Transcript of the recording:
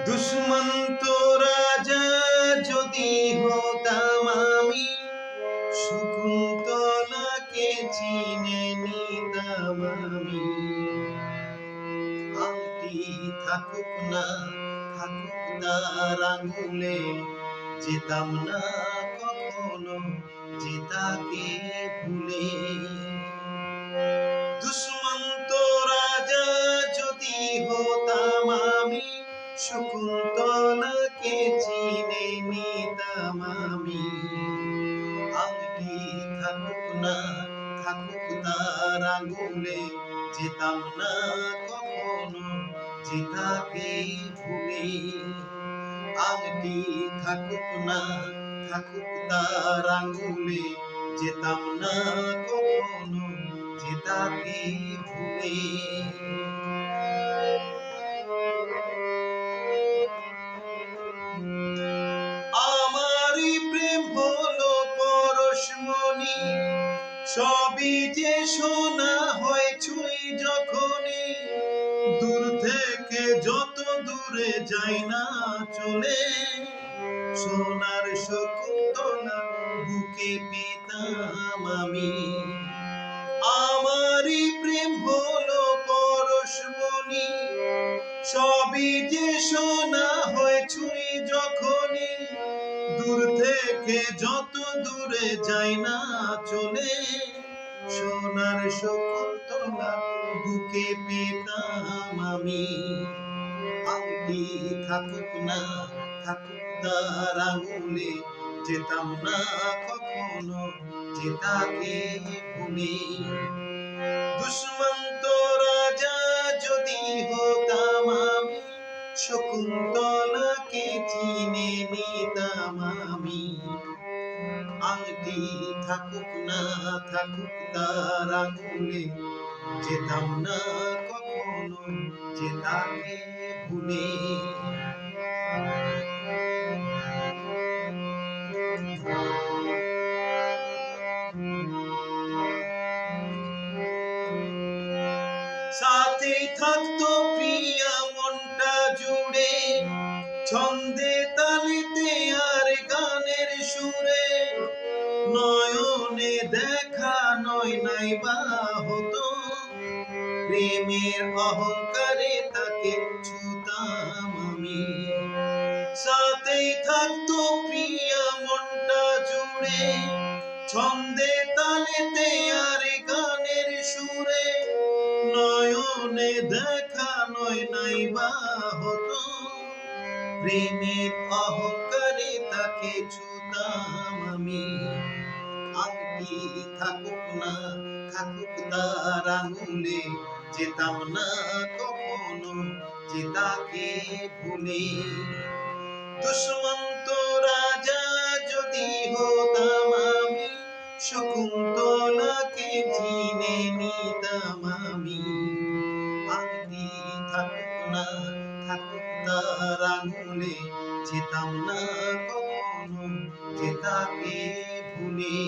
দুষ্মন্ত রাজা যদি হতাম আমি, শকুন্তলাকে চিনে নিতাম আমি। আংটি থাকুক না থাকুক তার আঙুলে, যেতাম না কখনো যে তাকে ভুলে। দুষ্মন্ত রাজা যদি হতাম আমি, শকুন্তলাকে চিনে নিতাম আমি। আংটি থাকুক না থাকুক তার আঙুলে, যেতাম না কখনো যে তাকে ভুলে। আংটি থাকুক না থাকুক তার আঙুলে, যেতাম না কখনো যে তাকে ভুলে। আমারই প্রেম হলো পরশমণি, সবই যে শোনা হয় ছুঁই যখনই। দূর থেকে যত দূরে যাই না চলে, সোনার শকুন্তলা বুকে পেতাম আমি। আমারই প্রেম হলো পরশমণি, সবই যে শোনা হয় ছুঁই যখনই। দূর থেকে যত দূরে যাই না চলে, সোনার শকুন্তলা বুকে পেতাম আমি। আংটি থাকুক না থাকুক তার আঙুলে, যেতাম না কখনো যে তাকে ভুলে। দুষ্মন্ত রাজা যদি হতাম আমি, শকুন্তলাকে চিনে নিতাম আমি। আংটি থাকুক না থাকুক তার আঙুলে, যেতাম না কখনো যে তাকে ভুলে। সাথে থাকতো প্রিয়া মনটা জুড়ে, ছন্দে তালিতে আর গানের সুরে। নয়নে দেখা নয় নাই বা হতো, প্রেমের অহংকারে তাকে ছুতাম আমি। সাথেই থাকতো প্রিয়া মনটা জুড়ে, ছন্দে তালেতে আর গানের সুরে। নয়নে দেখা নয় নাই বা হতো, প্রেমের অহংকারে তাকে ছুতাম আমি। আংটি থাকুক না থাকুক তার আঙুলে, যেতাম না কখনো যে তাকে ভুলে। দুষ্মন্ত রাজা যদি হতাম আমি, শকুন্তলাকে চিনে নিতাম আমি। আংটি থাকুক না থাকুক তার আঙুলে, যেতাম না কখনো যে তাকে ভুলে।